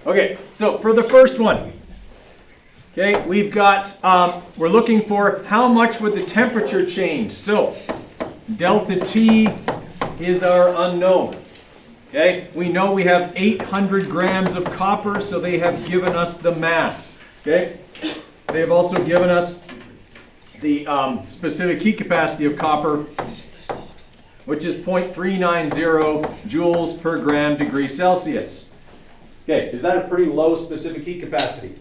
Okay, so for the first one, okay, we've got, we're looking for how much would the temperature change. So delta T is our unknown. Okay, we know we have 800 grams of copper, so they have given us the mass. Okay, they have also given us the specific heat capacity of copper, which is 0.390 joules per gram degree Celsius. Okay, is that a pretty low specific heat capacity?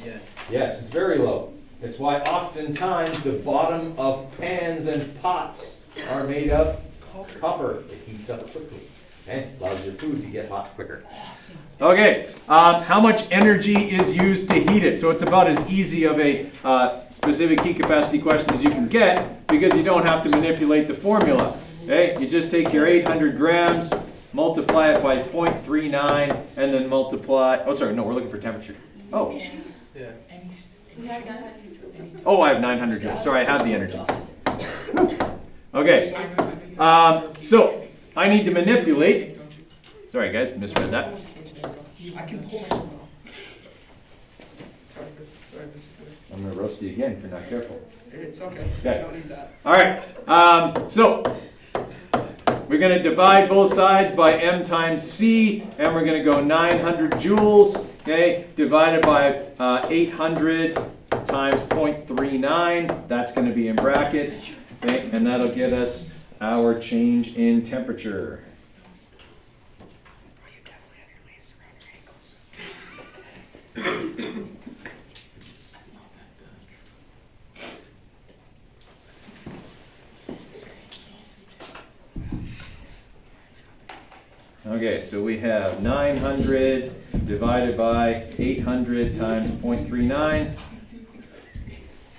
Yes. Yes, it's very low. It's why oftentimes the bottom of pans and pots are made of copper. It heats up quickly and allows your food to get hot quicker. Okay, how much energy is used to heat it? So it's about as easy of a specific heat capacity question as you can get, because you don't have to manipulate the formula. Okay, you just take your 800 grams, multiply it by 0.39, and then multiply, oh sorry, no, we're looking for temperature. Oh. Yeah. Oh, I have 900 joules. Sorry, I have the energy. Okay, so I need to manipulate. Sorry guys, misread that. I can pull myself. Sorry, Mr. I'm going to roast you again if you're not careful. It's okay. Okay. I don't need that. All right, so we're going to divide both sides by m times c, and we're going to go 900 joules, okay, divided by 800 times 0.39. That's going to be in brackets, okay, and that'll get us our change in temperature. You definitely have your laser around your ankles. Okay, so we have 900 divided by 800 times 0.39.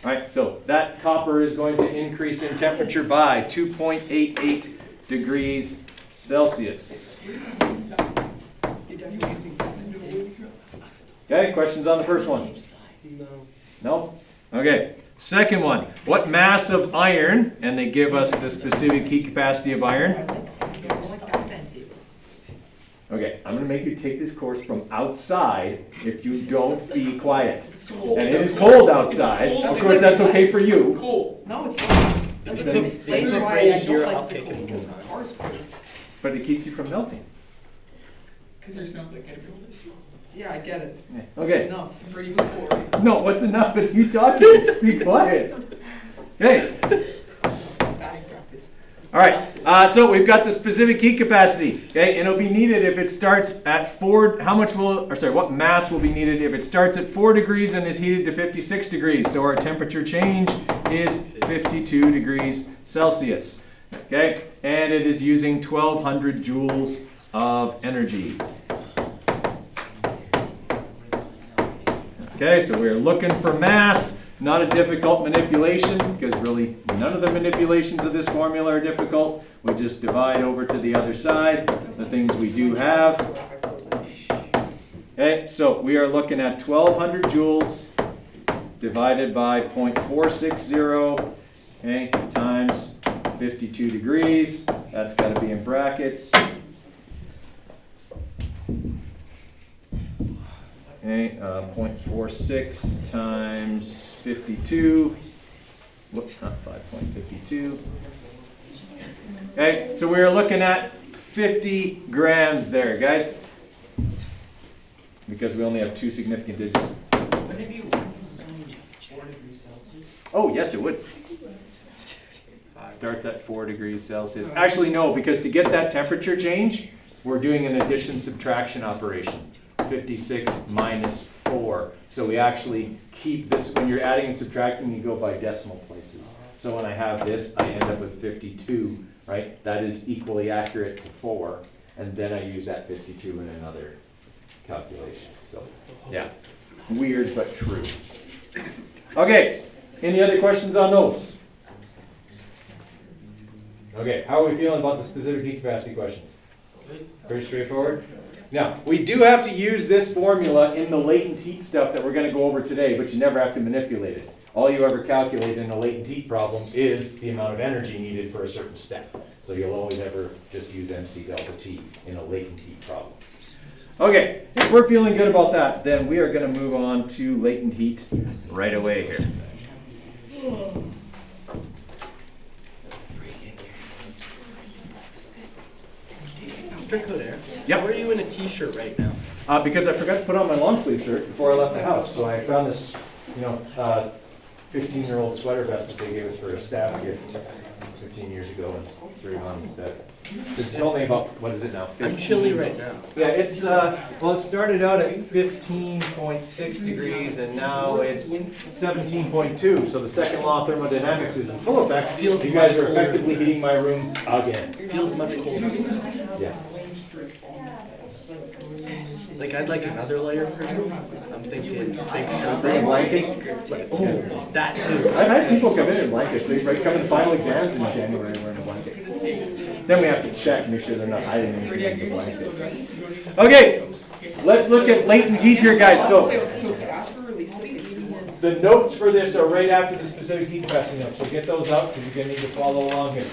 All right, so that copper is going to increase in temperature by 2.88 degrees Celsius. Okay, questions on the first one? No. No? Okay, second one. What mass of iron, and they give us the specific heat capacity of iron. Okay, I'm going to make you take this course from outside if you don't be quiet. It's cold. And it is cold outside. It's cold. Of course, that's okay for It's you. cold. No, it's not. That's the- the it's flavor the why brain I here, don't I'll like the kick cold, it. because the car's cold. But it keeps you from melting. Because there's no like I build it. Yeah, I get it. Yeah, That's okay. enough. Brady was bored. No, what's enough is you talking. Be quiet. Okay. Batting practice. All right. So we've got the specific heat capacity. Okay, and it'll be needed if it starts at 4. How much will, or sorry, what mass will be needed if it starts at 4 degrees and is heated to 56 degrees? So our temperature change is 52 degrees Celsius. Okay, and it is using 1,200 joules of energy. Okay, so we're looking for mass. Not a difficult manipulation, because really none of the manipulations of this formula are difficult. We just divide over to the other side the things we do have. Okay, so we are looking at 1,200 joules divided by 0.460, okay, times 52 degrees. That's got to be in brackets. Okay, 0.46 times 52. Whoops, not 5.52. Okay, so we are looking at 50 grams there, guys. Because we only have 2 significant digits. Wouldn't it be 4 degrees Celsius? Oh, yes, it would. Starts at 4 degrees Celsius. Actually, no, because to get that temperature change, we're doing an addition-subtraction operation. 56 minus 4. So we actually keep this, when you're adding and subtracting, you go by decimal places. So when I have this, I end up with 52, right? That is equally accurate to 4. And then I use that 52 in another calculation. So, yeah, weird but true. Okay, any other questions on those? Okay, how are we feeling about the specific heat capacity questions? Good. Pretty straightforward. Now, we do have to use this formula in the latent heat stuff that we're going to go over today, but you never have to manipulate it. All you ever calculate in a latent heat problem is the amount of energy needed for a certain step. So you'll always ever just use MC delta T in a latent heat problem. Okay, if we're feeling good about that, then we are going to move on to latent heat right away here. Mr. Coder, Yep. how are you in a t-shirt right now? Because I forgot to put on my long sleeve shirt before I left the house, so I found this, 15-year-old sweater vest that they gave us for a staff gift 15 years ago and threw it on instead. This is only about, what is it now? I'm chilly right now. Yeah, it's, well, it started out at 15.6 degrees and now it's 17.2. So the second law of thermodynamics is in full effect. Feels You guys much are colder. effectively heating my room again. Feels much colder. Yeah. Like, I'd like another layer person. I'm thinking big shirt. Bring a blanket. Like, oh, that too. I've had people come in in blankets. They come in final exams in January wearing a blanket. Then we have to check, make sure they're not hiding anything in the blanket. Okay, let's look at latent heat here, guys. So the notes for this are right after the specific heat capacity notes. So get those out because you're going to need to follow along here.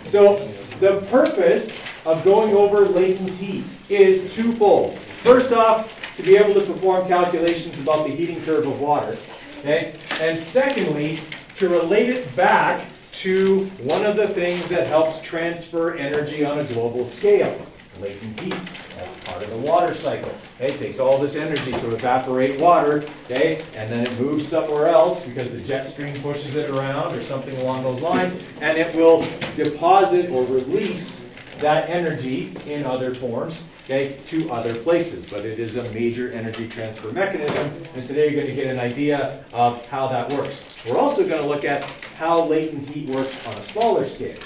So the purpose of going over latent heat is twofold. First off, to be able to perform calculations about the heating curve of water. Okay? And secondly, to relate it back to one of the things that helps transfer energy on a global scale, latent heat. That's part of the water cycle. Okay? It takes all this energy to evaporate water, okay? And then it moves somewhere else because the jet stream pushes it around or something along those lines, and it will deposit or release that energy in other forms, okay, to other places. But it is a major energy transfer mechanism, and today you're going to get an idea of how that works. We're also going to look at how latent heat works on a smaller scale,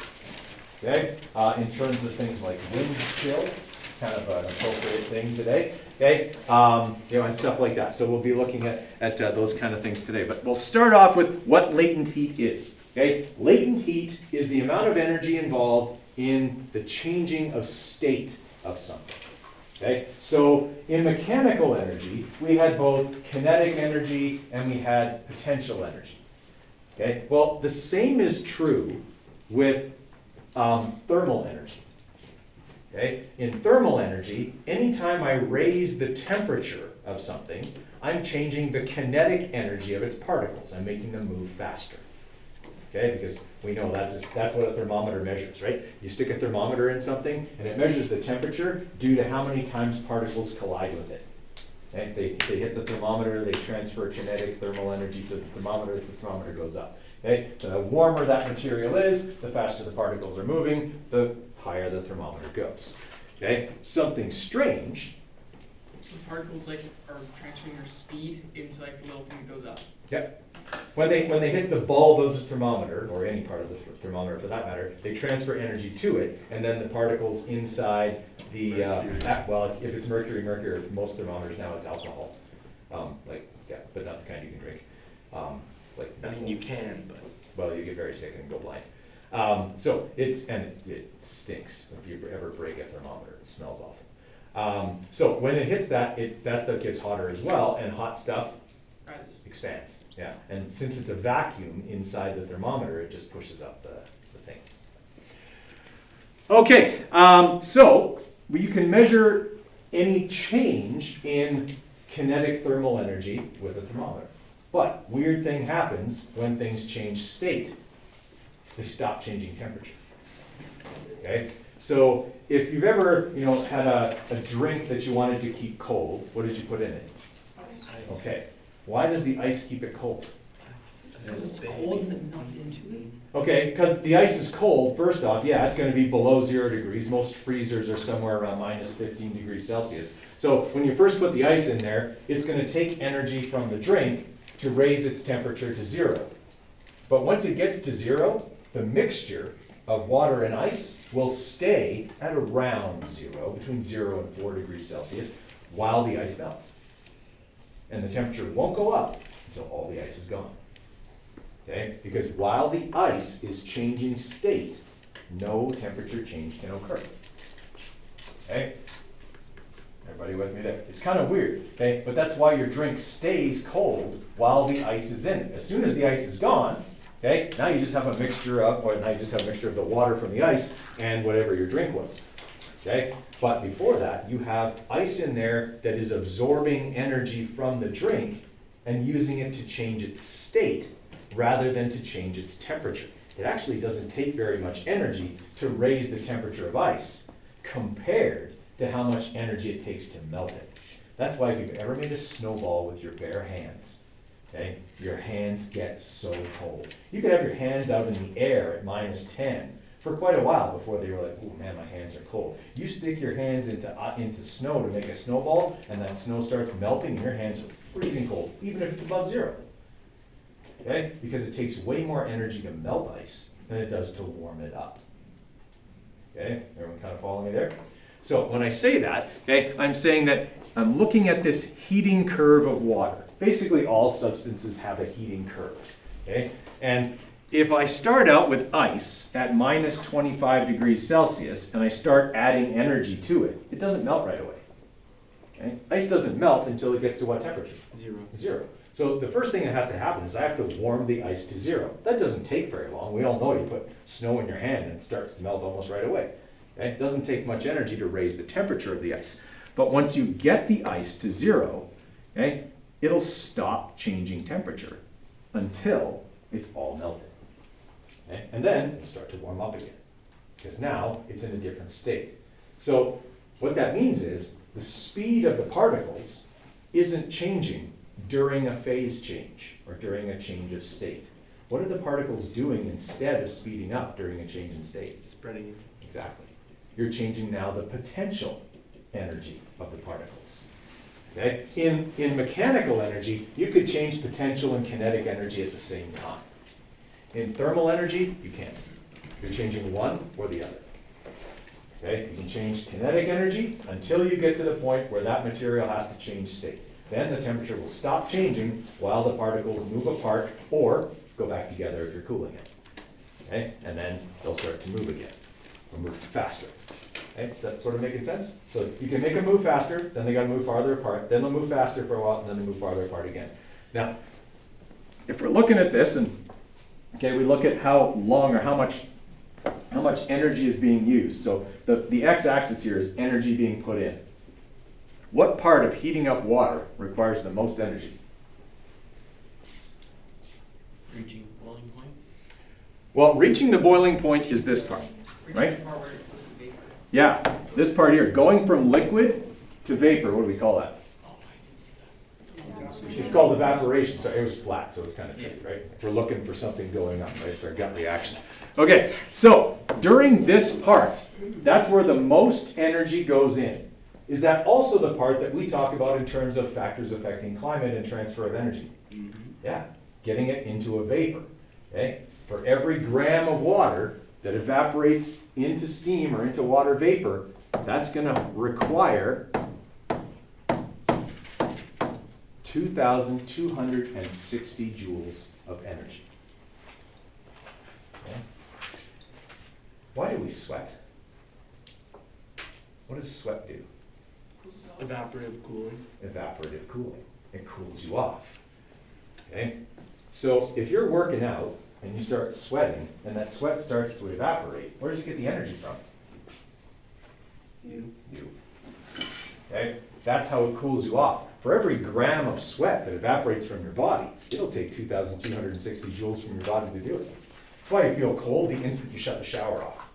okay, in terms of things like wind chill, kind of an appropriate thing today, okay, and stuff like that. So we'll be looking at those kind of things today. But we'll start off with what latent heat is. Okay, latent heat is the amount of energy involved in the changing of state of something. Okay, so in mechanical energy, we had both kinetic energy and we had potential energy. Okay, well, the same is true with thermal energy. Okay, in thermal energy, anytime I raise the temperature of something, I'm changing the kinetic energy of its particles. I'm making them move faster. Okay, because we know that's what a thermometer measures, right? You stick a thermometer in something and it measures the temperature due to how many times particles collide with it. Okay? They hit the thermometer, they transfer kinetic thermal energy to the thermometer goes up. Okay? The warmer that material is, the faster the particles are moving, the higher the thermometer goes. Okay? Something strange. So particles are transferring their speed into the little thing that goes up. Yep. When they hit the bulb of the thermometer, or any part of the thermometer for that matter, they transfer energy to it, and then the particles inside the, well, if it's mercury, most thermometers now it's alcohol. But not the kind you can drink. I mean, you can, but. Well, you get very sick and go blind. It stinks if you ever break a thermometer. It smells awful. So when it hits that stuff gets hotter as well, and hot stuff expands. Yeah, and since it's a vacuum inside the thermometer, it just pushes up the thing. Okay, so you can measure any change in kinetic thermal energy with a thermometer. But weird thing happens when things change state. They stop changing temperature. Okay? So if you've ever, had a drink that you wanted to keep cold, what did you put in it? Okay. Why does the ice keep it cold? Because it's cold and it melts into it. Okay, because the ice is cold, first off, yeah, it's going to be below 0 degrees. Most freezers are somewhere around minus 15 degrees Celsius. So when you first put the ice in there, it's going to take energy from the drink to raise its temperature to 0. But once it gets to 0, the mixture of water and ice will stay at around 0, between 0 and 4 degrees Celsius, while the ice melts. And the temperature won't go up until all the ice is gone. Okay? Because while the ice is changing state, no temperature change can occur. Okay? Everybody with me there? It's kind of weird, okay? But that's why your drink stays cold while the ice is in it. As soon as the ice is gone, okay, now you just have a mixture of the water from the ice and whatever your drink was. Okay? But before that, you have ice in there that is absorbing energy from the drink and using it to change its state rather than to change its temperature. It actually doesn't take very much energy to raise the temperature of ice compared to how much energy it takes to melt it. That's why if you've ever made a snowball with your bare hands, okay, your hands get so cold. You could have your hands out in the air at -10 for quite a while before they were like, oh man, my hands are cold. You stick your hands into snow to make a snowball, and that snow starts melting, and your hands are freezing cold, even if it's above 0. Okay? Because it takes way more energy to melt ice than it does to warm it up. Okay? Everyone kind of follow me there? So when I say that, okay, I'm saying that I'm looking at this heating curve of water. Basically, all substances have a heating curve. Okay? And if I start out with ice at -25 degrees Celsius and I start adding energy to it, it doesn't melt right away. Okay? Ice doesn't melt until it gets to what temperature? 0. 0. So the first thing that has to happen is I have to warm the ice to 0. That doesn't take very long. We all know you put snow in your hand and it starts to melt almost right away. Okay? It doesn't take much energy to raise the temperature of the ice. But once you get the ice to 0, okay, it'll stop changing temperature until it's all melted. Okay? And then it'll start to warm up again, because now it's in a different state. So what that means is the speed of the particles isn't changing during a phase change or during a change of state. What are the particles doing instead of speeding up during a change in state? Spreading it. Exactly. You're changing now the potential energy of the particles. Okay? In mechanical energy, you could change potential and kinetic energy at the same time. In thermal energy, you can't. You're changing one or the other. Okay? You can change kinetic energy until you get to the point where that material has to change state. Then the temperature will stop changing while the particles move apart or go back together if you're cooling it. Okay? And then they'll start to move again, or move faster. Okay? Is that sort of making sense? So you can make them move faster, then they gotta move farther apart, then they'll move faster for a while, and then they move farther apart again. Now, if we're looking at this and okay, we look at how long or how much energy is being used. So the x-axis here is energy being put in. What part of heating up water requires the most energy? Reaching boiling point. Well, reaching the boiling point is this part, Reaching right? the part where it goes to vapor. Yeah, this part here, going from liquid to vapor, what do we call that? Oh, I didn't see that. It's called evaporation. So it was flat, so it's kind of tricky, right? We're looking for something going up, right? It's our gut reaction. Okay, so during this part, that's where the most energy goes in. Is that also the part that we talk about in terms of factors affecting climate and transfer of energy? Yeah, getting it into a vapor. Okay? For every gram of water that evaporates into steam or into water vapor, that's going to require 2,260 joules of energy. Okay? Why do we sweat? What does sweat do? Cools us off. Evaporative cooling. Evaporative cooling. It cools you off. Okay? So if you're working out and you start sweating and that sweat starts to evaporate, where does it get the energy from? You. Okay? That's how it cools you off. For every gram of sweat that evaporates from your body, it'll take 2,260 joules from your body to do it. That's why you feel cold the instant you shut the shower off.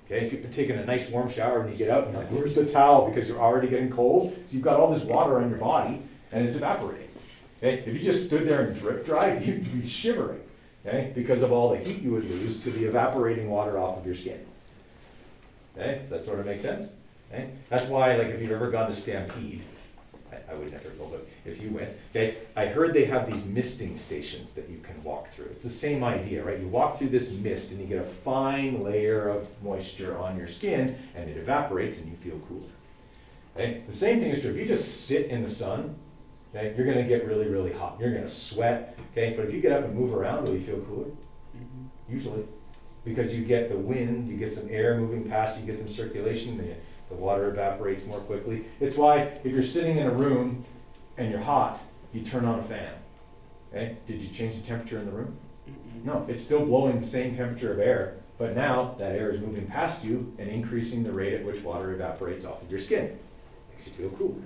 Okay, if you've been taking a nice warm shower and you get out and you're like, where's the towel? Because you're already getting cold. So you've got all this water on your body and it's evaporating. Okay, if you just stood there and drip dried, you'd be shivering. Okay, because of all the heat you would lose to the evaporating water off of your skin. Okay, does that sort of make sense? Okay, that's why, like, if you've ever gone to Stampede, I would never go, but if you went, okay, I heard they have these misting stations that you can walk through. It's the same idea, right? You walk through this mist and you get a fine layer of moisture on your skin and it evaporates and you feel cooler. Okay? The same thing is true. If you just sit in the sun, okay, you're gonna get really, really hot. You're gonna sweat, okay? But if you get up and move around, will you feel cooler? Usually. Because you get the wind, you get some air moving past, you get some circulation, the water evaporates more quickly. It's why if you're sitting in a room and you're hot, you turn on a fan. Okay? Did you change the temperature in the room? No, it's still blowing the same temperature of air But now that air is moving past you and increasing the rate at which water evaporates off of your skin. Makes you feel cooler.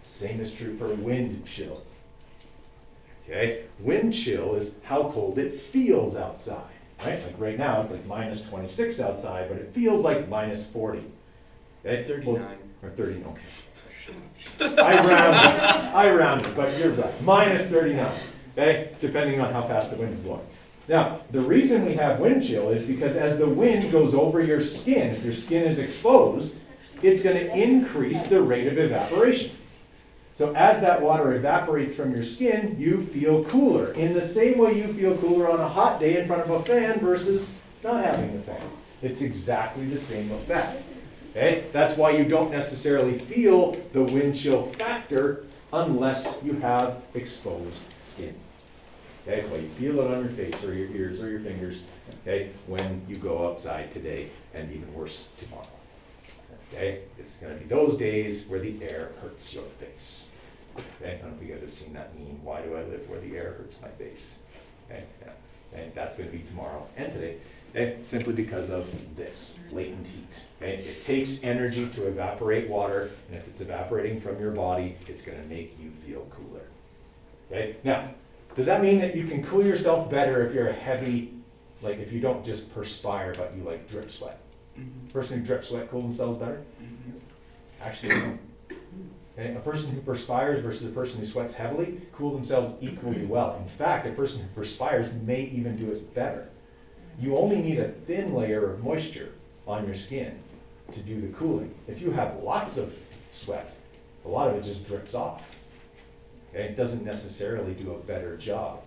Same is true for wind chill. Okay, wind chill is how cold it feels outside, right? Like right now, it's like minus 26 outside, but it feels like minus 40. Okay? 39. Or 30, okay. I rounded, but you're right. Minus 39, okay? Depending on how fast the wind is blowing. Now, the reason we have wind chill is because as the wind goes over your skin, if your skin is exposed, it's going to increase the rate of evaporation. So as that water evaporates from your skin, you feel cooler. In the same way you feel cooler on a hot day in front of a fan versus not having the fan. It's exactly the same effect. Okay? That's why you don't necessarily feel the wind chill factor unless you have exposed skin. Okay? That's why you feel it on your face or your ears or your fingers, okay, when you go outside today, and even worse tomorrow. Okay? It's going to be those days where the air hurts your face. Okay? I don't know if you guys have seen that meme, why do I live where the air hurts my face? Okay? Yeah. And that's going to be tomorrow and today. Okay? Simply because of this, latent heat. Okay? It takes energy to evaporate water, and if it's evaporating from your body, it's going to make you feel cooler. Okay? Now, does that mean that you can cool yourself better if you're a heavy, like if you don't just perspire, but you like drip sweat? Person who drip sweat cool themselves better? Actually, no. Okay? A person who perspires versus a person who sweats heavily cool themselves equally well. In fact, a person who perspires may even do it better. You only need a thin layer of moisture on your skin to do the cooling. If you have lots of sweat, a lot of it just drips off. Okay? It doesn't necessarily do a better job,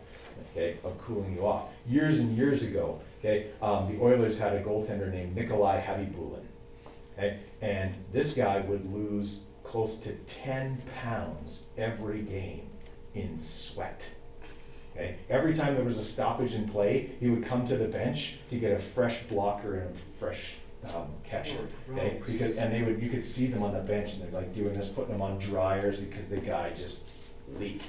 okay, of cooling you off. Years and years ago, okay, the Oilers had a goaltender named Nikolai Habibulin. Okay? And this guy would lose close to 10 pounds every game in sweat. Okay? Every time there was a stoppage in play, he would come to the bench to get a fresh blocker and a fresh catcher. Okay? And you could see them on the bench, and they're like doing this, putting them on dryers because the guy just leaked.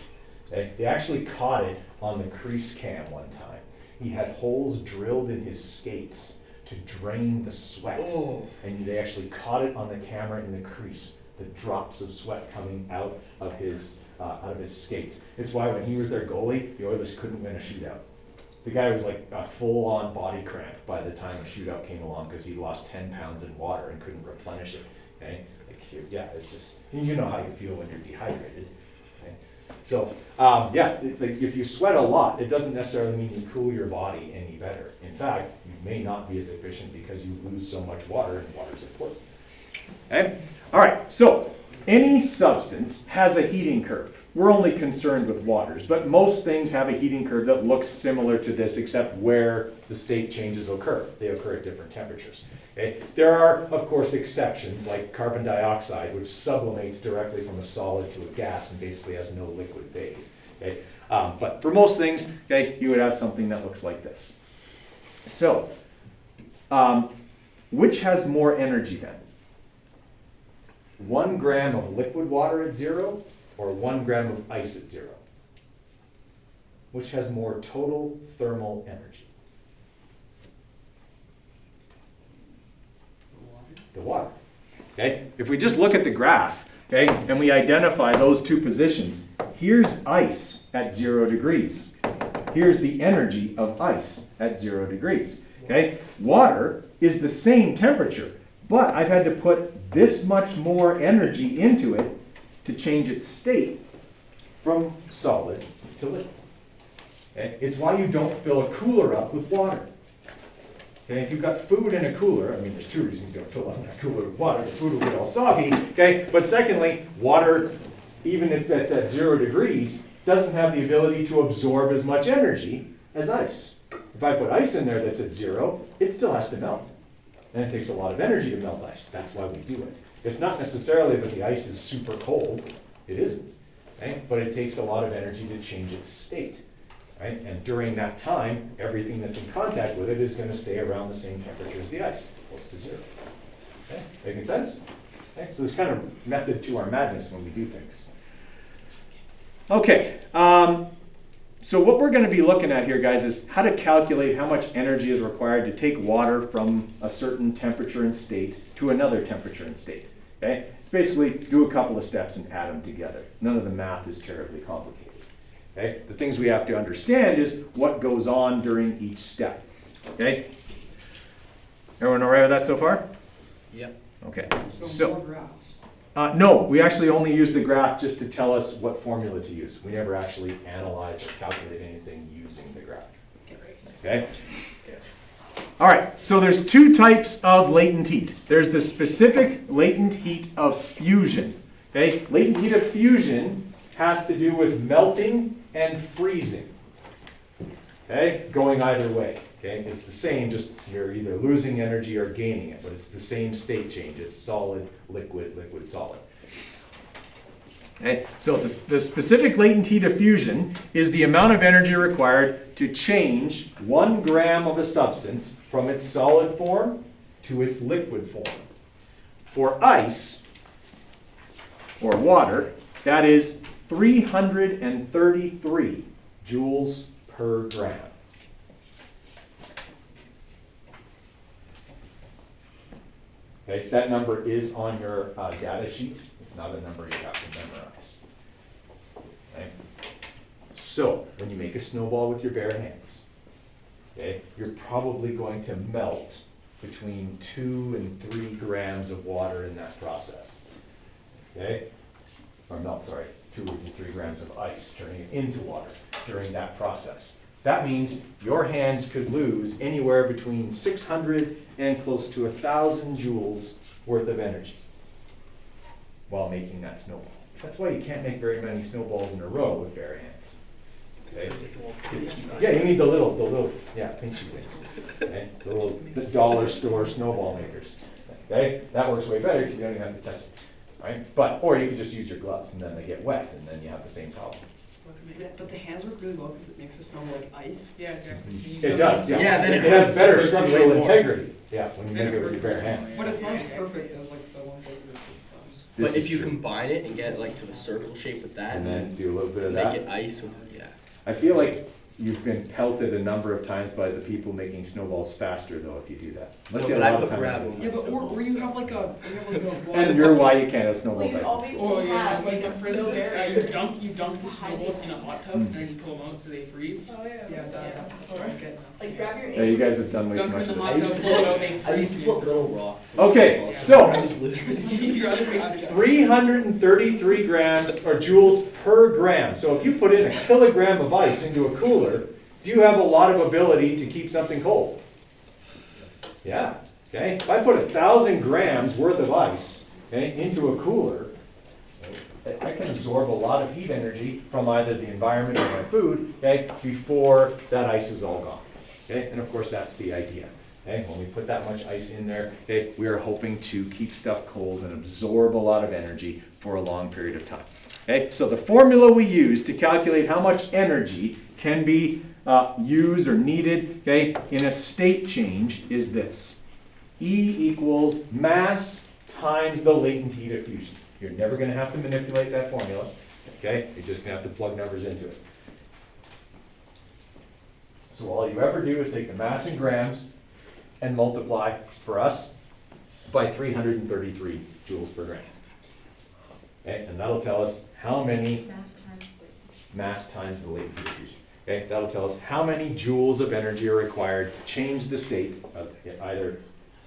Okay? They actually caught it on the crease cam one time. He had holes drilled in his skates to drain the sweat. Oh. And they actually caught it on the camera in the crease, the drops of sweat coming out of his skates. It's why when he was their goalie, the Oilers couldn't win a shootout. The guy was like a full-on body cramp by the time a shootout came along because he lost 10 pounds in water and couldn't replenish it. Okay? Yeah, it's just, you know how you feel when you're dehydrated. Okay? So, if you sweat a lot, it doesn't necessarily mean you cool your body any better. In fact, you may not be as efficient because you lose so much water, and water is important. Okay? All right, so any substance has a heating curve. We're only concerned with waters, but most things have a heating curve that looks similar to this, except where the state changes occur. They occur at different temperatures. Okay? There are, of course, exceptions, like carbon dioxide, which sublimates directly from a solid to a gas and basically has no liquid phase. Okay? But for most things, okay, you would have something that looks like this. So, which has more energy then? 1 gram of liquid water at 0 or 1 gram of ice at 0? Which has more total thermal energy? The water. Okay? If we just look at the graph, okay, and we identify those two positions, here's ice at 0 degrees. Here's the energy of ice at 0 degrees. Okay? Water is the same temperature, but I've had to put this much more energy into it to change its state from solid to liquid. Okay? It's why you don't fill a cooler up with water. Okay? If you've got food in a cooler, I mean, there's 2 reasons you don't fill up that cooler with water. The food will get all soggy. Okay? But secondly, water, even if it's at 0 degrees, doesn't have the ability to absorb as much energy as ice. If I put ice in there that's at 0, it still has to melt. And it takes a lot of energy to melt ice. That's why we do it. It's not necessarily that the ice is super cold. It isn't. Okay? But it takes a lot of energy to change its state. Right? And during that time, everything that's in contact with it is going to stay around the same temperature as the ice, close to 0. Okay? Making sense? Okay? So there's kind of method to our madness when we do things. Okay. So what we're going to be looking at here, guys, is how to calculate how much energy is required to take water from a certain temperature and state to another temperature and state. Okay? It's basically do a couple of steps and add them together. None of the math is terribly complicated. Okay? The things we have to understand is what goes on during each step. Okay? Everyone all right with that so far? Yep. Okay. So more graphs. No, we actually only use the graph just to tell us what formula to use. We never actually analyze or calculate anything using the graph. Okay? All right, so there's two types of latent heat. There's the specific latent heat of fusion. Okay? Latent heat of fusion has to do with melting and freezing. Okay? Going either way. Okay? It's the same, just you're either losing energy or gaining it, but it's the same state change. It's solid, liquid, liquid, solid. Okay? So the specific latent heat of fusion is the amount of energy required to change 1 gram of a substance from its solid form to its liquid form. For ice, or water, that is 333 joules per gram. Okay, that number is on your data sheet. It's not a number you have to memorize. Okay? So, when you make a snowball with your bare hands, okay, you're probably going to melt between 2 and 3 grams of water in that process. Okay? Or melt, sorry, 2 to 3 grams of ice, turning it into water during that process. That means your hands could lose anywhere between 600 and close to 1,000 joules worth of energy while making that snowball. That's why you can't make very many snowballs in a row with bare hands. Okay? Yeah, you need the little, pinchy things. Okay? The dollar store snowball makers. Okay? That works way better because you don't even have to touch it. Right? Or you could just use your gloves and then they get wet and then you have the same problem. But the hands work really well because it makes the snow like ice. Yeah, exactly. It does, yeah. Yeah, then it it has hurts better the person way structural more. integrity. Yeah, when you Then make it it with your hurts bare the hands. But it's not as perfect as like the one that we This But is if you true. combine it and get like to the circle shape with that, And then do a little bit of make that. it ice with yeah. I feel like you've been pelted a number of times by the people making snowballs faster though if you do that. Unless No, you but have a I lot of put time. gravel. Yeah, but or you have like a And you're why you can't have snowball Well, you fights. obviously Oh yeah, have like a for instance, snowberry. you dunk the snowballs in a hot tub and then you pull them out so they freeze. Oh, yeah. Yeah, that. That's good. Like grab your. Yeah, you guys have done way too Dunk them much in of the hot this. tub, pull it out, they I freeze. used to put little rocks. Okay, so- I just lose. You're other big- 333 grams or joules per gram. So if you put in a kilogram of ice into a cooler, do you have a lot of ability to keep something cold? Yeah, okay. If I put 1,000 grams worth of ice, okay, into a cooler, I can absorb a lot of heat energy from either the environment or my food, okay, before that ice is all gone. Okay, and of course that's the idea. Okay, when we put that much ice in there, okay, we are hoping to keep stuff cold and absorb a lot of energy for a long period of time. Okay, so the formula we use to calculate how much energy can be used or needed, okay, in a state change is this. E equals mass times the latent heat of fusion. You're never going to have to manipulate that formula, okay? You're just going to have to plug numbers into it. So all you ever do is take the mass in grams and multiply, for us, by 333 joules per gram. Okay, and that'll tell us how many mass times the latent heat of fusion. Okay, that'll tell us how many joules of energy are required to change the state of either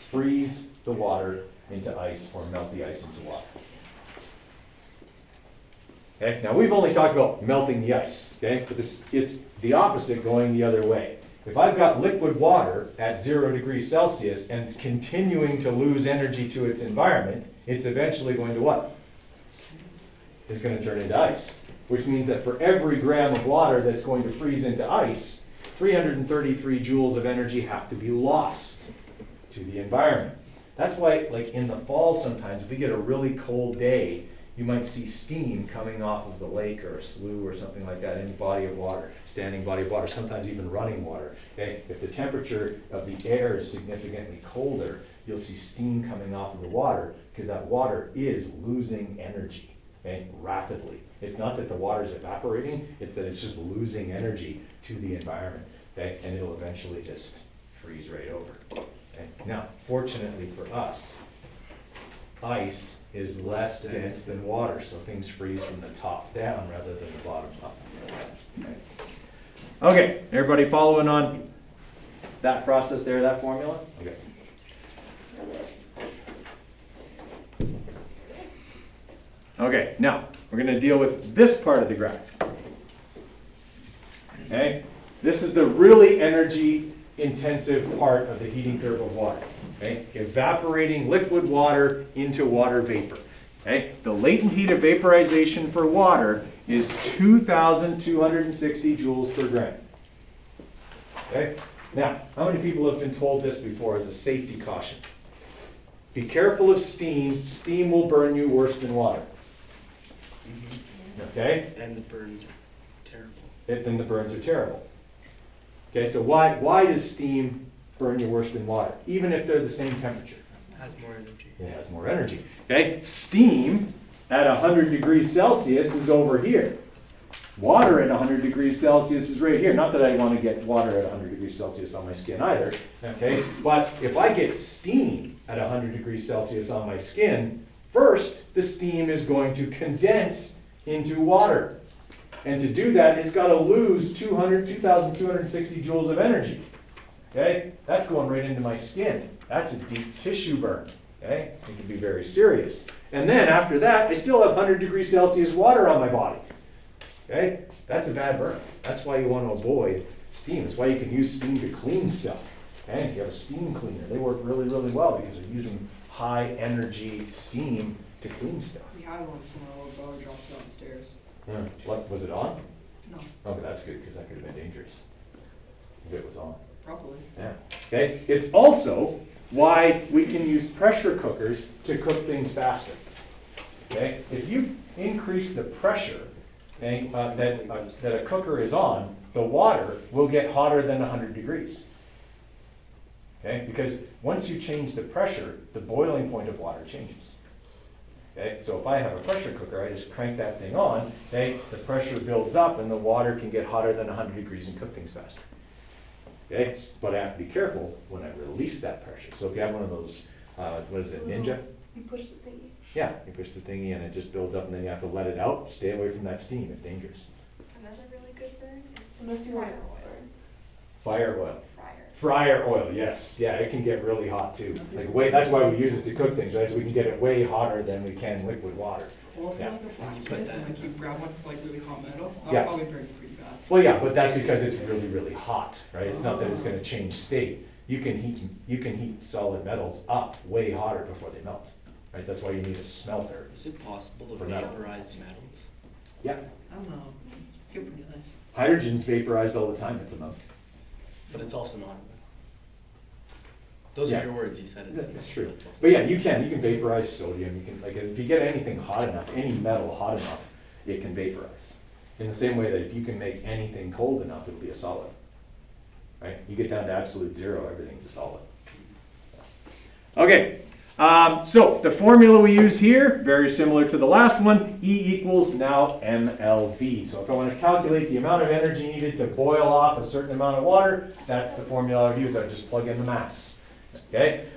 freeze the water into ice or melt the ice into water. Okay, now we've only talked about melting the ice, okay, but it's the opposite going the other way. If I've got liquid water at 0 degrees Celsius and it's continuing to lose energy to its environment, it's eventually going to what? It's going to turn into ice. Which means that for every gram of water that's going to freeze into ice, 333 joules of energy have to be lost to the environment. That's why, like in the fall sometimes, if we get a really cold day, you might see steam coming off of the lake or a slough or something like that in body of water, standing body of water, sometimes even running water. Okay? If the temperature of the air is significantly colder, you'll see steam coming off of the water because that water is losing energy. okay, rapidly. It's not that the water is evaporating, it's that it's just losing energy to the environment, okay, and it'll eventually just freeze right over. Okay? Now, fortunately for us, ice is less dense than water, so things freeze from the top down rather than the bottom up. Okay, everybody following on that process there, that formula? Okay. Okay, now we're going to deal with this part of the graph. Okay, this is the really energy intensive part of the heating curve of water. Okay, evaporating liquid water into water vapor. Okay, the latent heat of vaporization for water is 2,260 joules per gram. Okay, now how many people have been told this before as a safety caution? Be careful of steam. Steam will burn you worse than water. Okay? And the burns are terrible. Then the burns are terrible. Okay, so why does steam burn you worse than water, even if they're the same temperature? It has more energy. It has more energy. Okay, steam at 100 degrees Celsius is over here. Water at 100 degrees Celsius is right here. Not that I want to get water at 100 degrees Celsius on my skin either. Okay, but if I get steam at 100 degrees Celsius on my skin, first the steam is going to condense into water. And to do that, it's got to lose 2,260 joules of energy. Okay, that's going right into my skin. That's a deep tissue burn. Okay, it can be very serious. And then after that, I still have 100 degrees Celsius water on my body. Okay, that's a bad burn. That's why you want to avoid steam. That's why you can use steam to clean stuff. Okay, if you have a steam cleaner, they work really, really well because they're using high energy steam to clean stuff. We had one when our brother dropped downstairs. Yeah. What, was it on? No, Oh, but that's good because that could have been dangerous if it was on. probably. Yeah. Okay. It's also why we can use pressure cookers to cook things faster. Okay. If you increase the pressure that a cooker is on, the water will get hotter than 100 degrees. Okay. Because once you change the pressure, the boiling point of water changes. Okay. So if I have a pressure cooker, I just crank that thing on. Okay. The pressure builds up, and the water can get hotter than 100 degrees and cook things faster. Okay, but I have to be careful when I release that pressure. So if you have one of those, what is it, Ninja? You push the thingy. Yeah, you push the thingy and it just builds up and then you have to let it out. Stay away from that steam, it's dangerous. Another really good burn is Unless you fryer want- oil. Fire oil. Fryer. Fryer oil, yes. Yeah, it can get really hot too. Like that's why we use it to cook things, right? So we can get it way hotter than we can liquid water. Well, if Yeah. you're like a blacksmith and like you grab one that's like really hot metal, that'll Yeah. probably burn you pretty bad. Well, yeah, but that's because it's really, really hot, right? It's not that it's gonna change state. You can heat solid metals up way hotter before they melt, right? That's why you need a smelter. Is it possible to For metal. vaporize metals? Yeah, I don't know. Feel pretty nice. hydrogen's vaporized all the time, it's a melt. But it's also not. Those Yeah. are your words, you said it. That's true. But yeah, you can vaporize sodium, you can, like, if you get anything hot enough, any metal hot enough, it can vaporize. In the same way that if you can make anything cold enough, it'll be a solid. Right? You get down to absolute zero, everything's a solid. Okay, so the formula we use here, very similar to the last one, E equals now MLV. So if I want to calculate the amount of energy needed to boil off a certain amount of water, that's the formula I would use. I would just plug in the mass. Okay?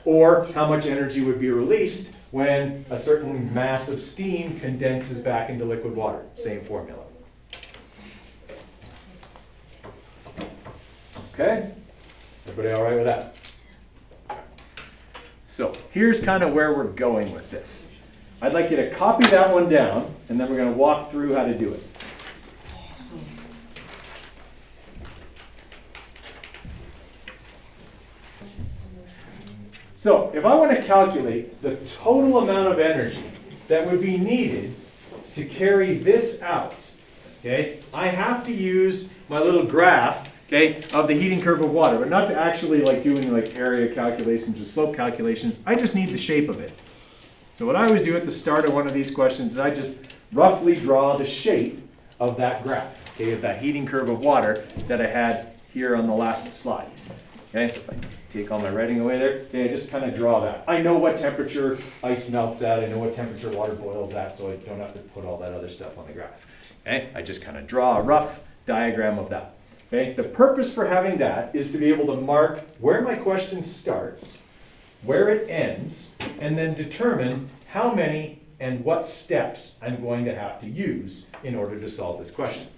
Or how much energy would be released when a certain mass of steam condenses back into liquid water. Same formula. Okay? Everybody all right with that? So here's kind of where we're going with this. I'd like you to copy that one down, and then we're going to walk through how to do it. Awesome. So if I want to calculate the total amount of energy that would be needed to carry this out, okay, I have to use my little graph, okay, of the heating curve of water, but not to actually like do any like area calculations or slope calculations. I just need the shape of it. So what I always do at the start of one of these questions is I just roughly draw the shape of that graph, okay, of that heating curve of water that I had here on the last slide. Okay, so if I take all my writing away there. Okay, I just kind of draw that. I know what temperature ice melts at, I know what temperature water boils at, so I don't have to put all that other stuff on the graph. Okay, I just kind of draw a rough diagram of that. Okay, the purpose for having that is to be able to mark where my question starts, where it ends, and then determine how many and what steps I'm going to have to use in order to solve this question.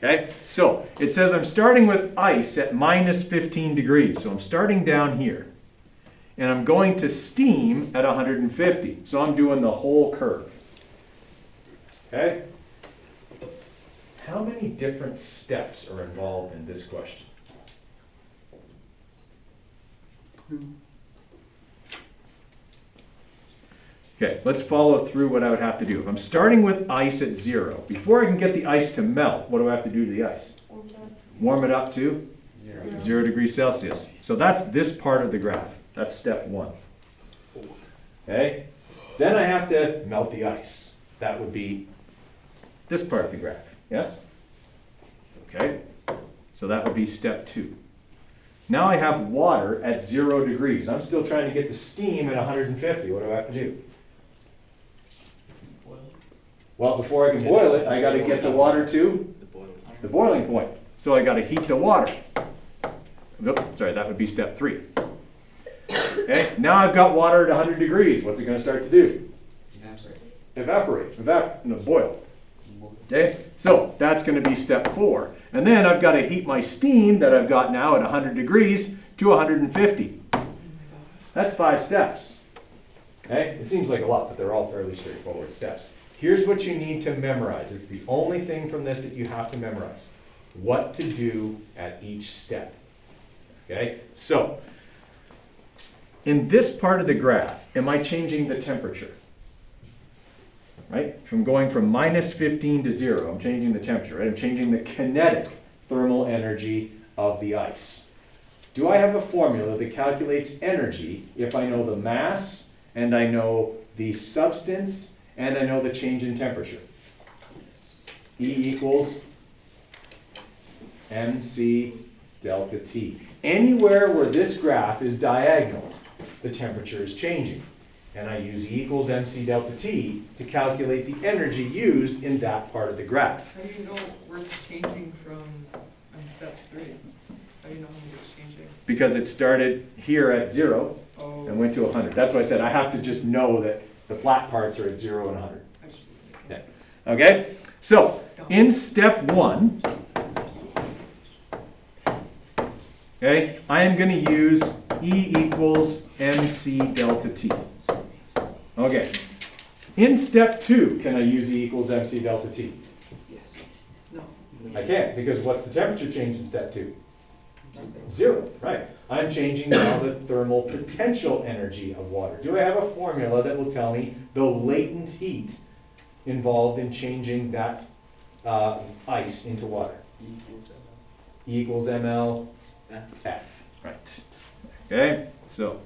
Okay, so it says I'm starting with ice at minus 15 degrees. So I'm starting down here. And I'm going to steam at 150. So I'm doing the whole curve. Okay? How many different steps are involved in this question? Okay, let's follow through what I would have to do. If I'm starting with ice at 0, before I can get the ice to melt, what do I have to do to the ice? Warm it up to 0 degrees Celsius. So that's this part of the graph. That's step 1. Okay? Then I have to melt the ice. That would be this part of the graph. Yes? Okay? So that would be step 2. Now I have water at 0 degrees. I'm still trying to get the steam at 150. What do I have to do? Well, before I can boil it, I got to get the water to the boiling point. So I got to heat the water. Oops, sorry, that would be step 3. Okay, now I've got water at 100 degrees. What's it going to start to do? Evaporate. Boil. Okay, so that's going to be step 4. And then I've got to heat my steam that I've got now at 100 degrees to 150. That's 5 steps. Okay, it seems like a lot, but they're all fairly straightforward steps. Here's what you need to memorize. It's the only thing from this that you have to memorize. What to do at each step. Okay, so in this part of the graph, am I changing the temperature? Right? From going from minus 15 to 0, I'm changing the temperature, right? I'm changing the kinetic thermal energy of the ice. Do I have a formula that calculates energy if I know the mass, and I know the substance, and I know the change in temperature? E equals mc delta T. Anywhere where this graph is diagonal, the temperature is changing. And I use E equals mc delta T to calculate the energy used in that part of the graph. How do you know where it's changing from on step 3? How do you know how it's changing? Because it started here at 0 Oh, and went to 100. That's why I said I have to just know that the flat parts are at 0 and 100. I just- Okay, okay? So, in step 1, okay, I am going to use E equals mc delta T. Okay. In step 2, can I use E equals mc delta T? Yes. No. I can't, because what's the temperature change in step 2? 0, right. I'm changing now the thermal potential energy of water. Do I have a formula that will tell me the latent heat involved in changing that ice into water? E equals ml F. Right. Okay, so.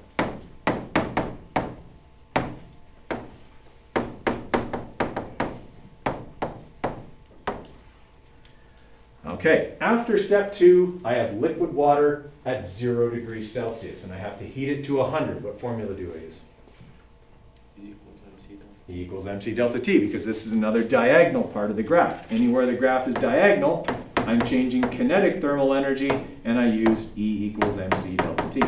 Okay, after step 2, I have liquid water at 0 degrees Celsius, and I have to heat it to 100. What formula do I use? E equals mc delta T, because this is another diagonal part of the graph. Anywhere the graph is diagonal, I'm changing kinetic thermal energy, and I use E equals mc delta T.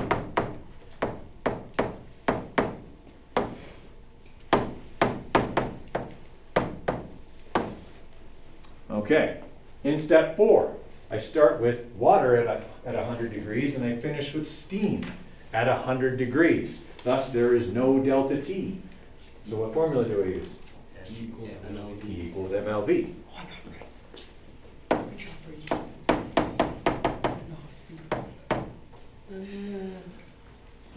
Okay. In step 4, I start with water at 100 degrees and I finish with steam at 100 degrees. Thus, there is no delta T. So what formula do I use? E equals MLV. Oh, I got it right. Good job, Brady. No, it's the.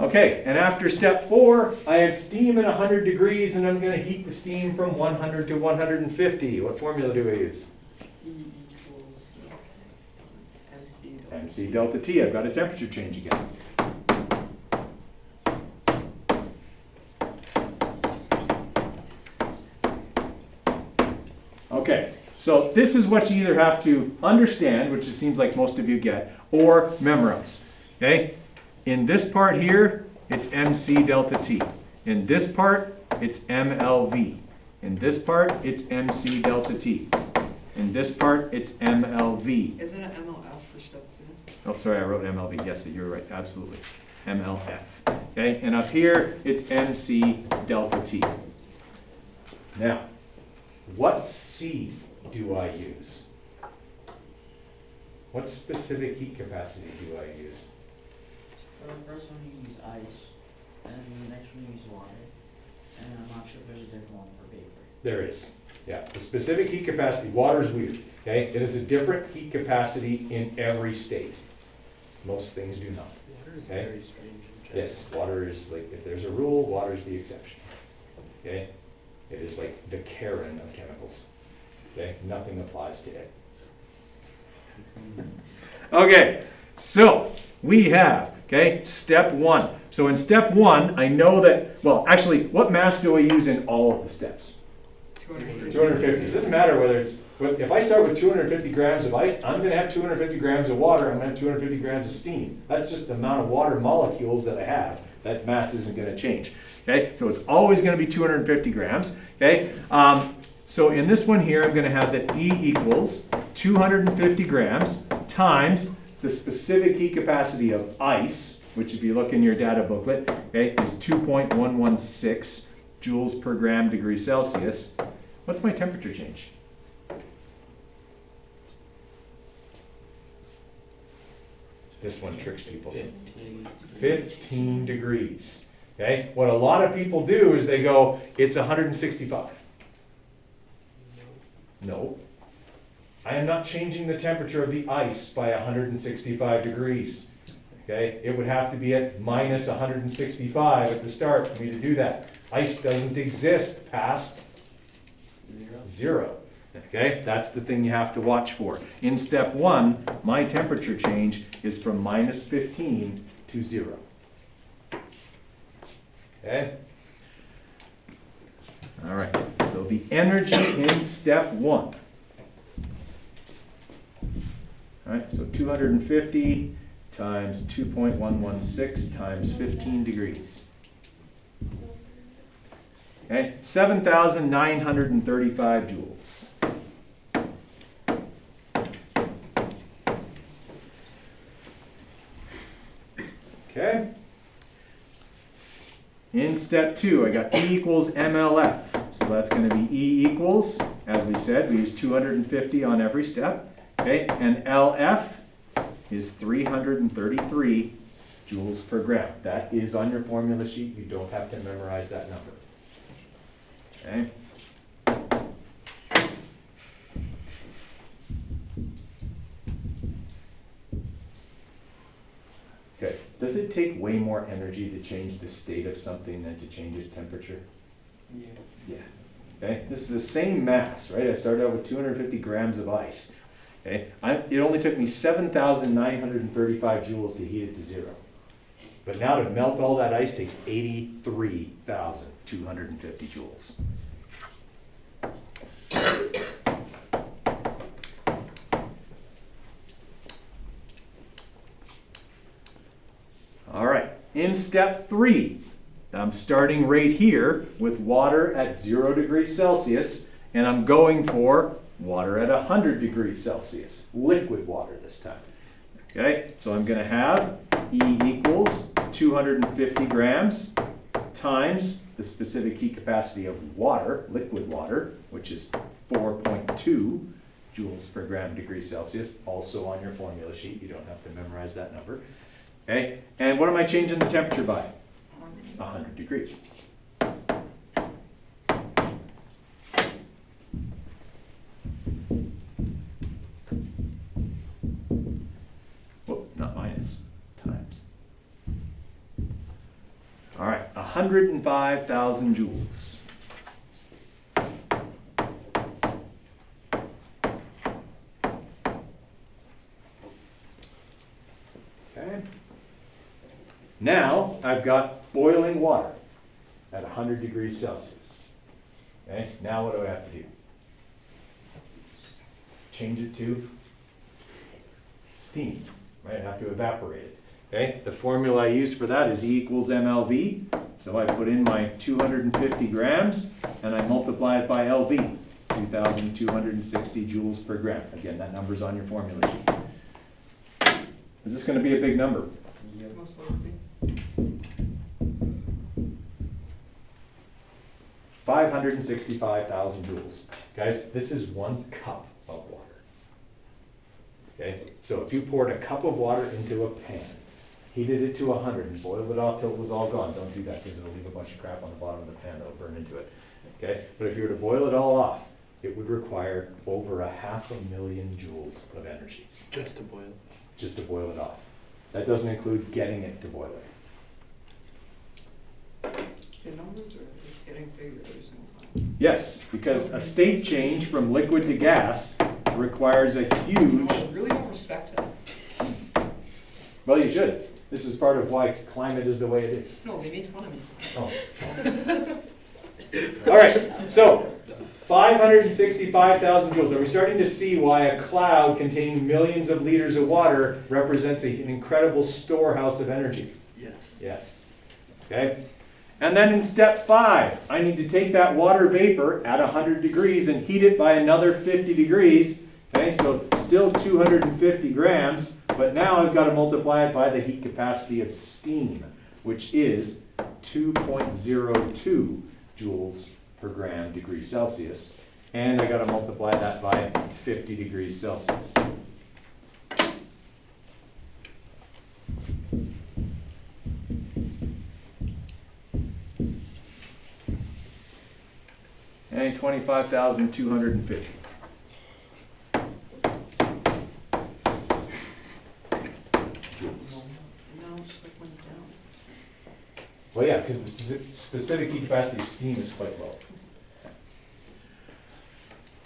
Okay, and after step 4, I have steam at 100 degrees and I'm going to heat the steam from 100 to 150. What formula do I use? E equals MC delta. MC delta T. I've got a temperature change again. Okay, so this is what you either have to understand, which it seems like most of you get, or memorize. Okay? In this part here, it's MC delta T. In this part, it's MLV. In this part, it's MC delta T. In this part, it's MLV. Isn't it MLS for step 2? Oh, sorry, I wrote MLV. Yes, you're right, absolutely. MLF. Okay, and up here, it's MC delta T. Now, what C do I use? What specific heat capacity do I use? For the first one, you use ice, and the next one, you use water. And I'm not sure if there's a different one for vapor. There is. Yeah, the specific heat capacity, water is weird, okay? It is a different heat capacity in every state. Most things do not. Water is Okay. very strange in general. Yes, water is like, if there's a rule, water is the exception. Okay? It is like the Karen of chemicals. Okay? Nothing applies to it. Okay, so we have, okay, step 1. So in step 1, I know that, well, actually, what mass do I use in all of the steps? 250. 250. It doesn't matter whether it's, if I start with 250 grams of ice, I'm going to have 250 grams of water, I'm going to have 250 grams of steam. That's just the amount of water molecules that I have. That mass isn't going to change. Okay, so it's always going to be 250 grams. Okay, so in this one here, I'm going to have that E equals 250 grams times the specific heat capacity of ice, which if you look in your data booklet, okay, is 2.116 joules per gram degree Celsius. What's my temperature change? This one tricks people. 15 degrees. Okay, what a lot of people do is they go, it's 165. No. I am not changing the temperature of the ice by 165 degrees. Okay, it would have to be at minus 165 at the start for me to do that. Ice doesn't exist past 0. Okay, that's the thing you have to watch for. In step 1, my temperature change is from minus 15 to 0. Okay? All right, so the energy in step 1. All right, so 250 times 2.116 times 15 degrees. Okay, 7,935 joules. Okay. In step 2, I got E equals MLF. So that's going to be E equals, as we said, we use 250 on every step. Okay, and LF is 333 joules per gram. That is on your formula sheet. You don't have to memorize that number. Okay. Okay. Does it take way more energy to change the state of something than to change its temperature? Yeah. Yeah. Okay. This is the same mass, right? I started out with 250 grams of ice. Okay. It only took me 7,935 joules to heat it to 0. But now to melt all that ice takes 83,250 joules. All right, in step 3, I'm starting right here with water at 0 degrees Celsius, and I'm going for water at 100 degrees Celsius, liquid water this time. Okay, so I'm going to have E equals 250 grams times the specific heat capacity of water, liquid water, which is 4.2 joules per gram degree Celsius, also on your formula sheet. You don't have to memorize that number. Okay, and what am I changing the temperature by? 100 degrees. Whoop, not minus, times. All right, 105,000 joules. Okay. Now I've got boiling water at 100 degrees Celsius. Okay, now what do I have to do? Change it to steam, right? I have to evaporate it. Okay, the formula I use for that is E equals MLV. So I put in my 250 grams and I multiply it by LV, 2,260 joules per gram. Again, that number's on your formula sheet. Is this going to be a big number? Most likely. 565,000 joules. Guys, this is 1 cup of water. Okay, so if you poured a cup of water into a pan, heated it to 100 and boiled it off till it was all gone, don't do that because it'll leave a bunch of crap on the bottom of the pan that'll burn into it. Okay, but if you were to boil it all off, it would require over 500,000 joules of energy Just to boil. just to boil it off. That doesn't include getting it to boil it. The numbers are getting bigger every single time. Yes, because a state change from liquid to gas requires a huge, I really don't respect it. well, you should. This is part of why climate is the way it is. No, they made fun of me. Oh. All right, so 565,000 joules. Are we starting to see why a cloud containing millions of liters of water represents an incredible storehouse of energy? Yes. Yes. Okay. And then in step 5, I need to take that water vapor at 100 degrees and heat it by another 50 degrees. Okay, so still 250 grams, but now I've got to multiply it by the heat capacity of steam, which is 2.02 joules per gram degree Celsius. And I got to multiply that by 50 degrees Celsius. And 25,250. No, it just like went down. Well, yeah, because the specific heat capacity of steam is quite low.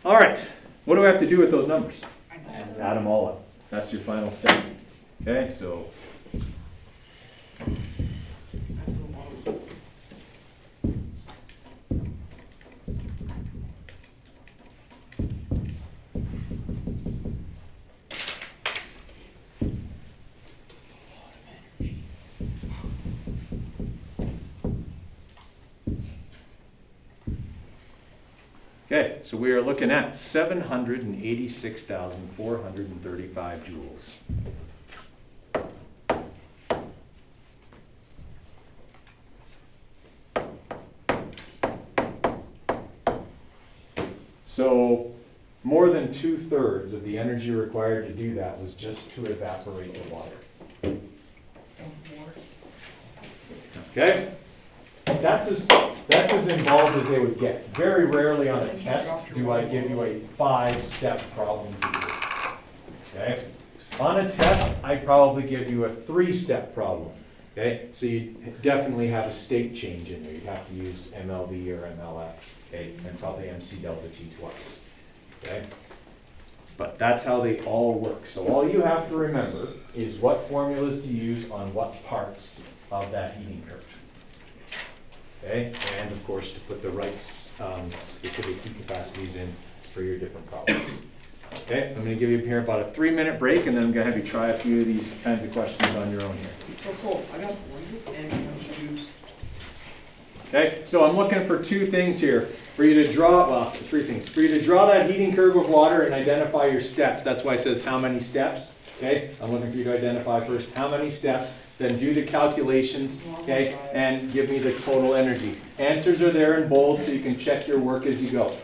All right, what do I have to do with those numbers? I know. Add them all up. That's your final step. Okay, so I have to model. okay, so we are looking at 786,435 joules. So more than 2/3 of the energy required to do that was just to evaporate the water. Okay? That's as involved as they would get. Very rarely on a test do I give you a 5-step problem to do. Okay? On a test, I probably give you a 3-step problem. Okay? So you definitely have a state change in there. You'd have to use MLV or MLF, okay? And probably MC delta T twice. Okay? But that's how they all work. So all you have to remember is what formulas to use on what parts of that heating curve. Okay, and of course to put the right specific heat capacities in for your different problems. Okay, I'm going to give you here about a 3-minute break, and then I'm going to have you try a few of these kinds of questions on your own here. Oh, cool. I got oranges and orange juice. Okay, so I'm looking for 2 things here. For you to draw, well, 3 things. For you to draw that heating curve of water and identify your steps. That's why it says how many steps. Okay, I'm looking for you to identify first how many steps, then do the calculations, okay, and give me the total energy. Answers are there in bold so you can check your work as you go.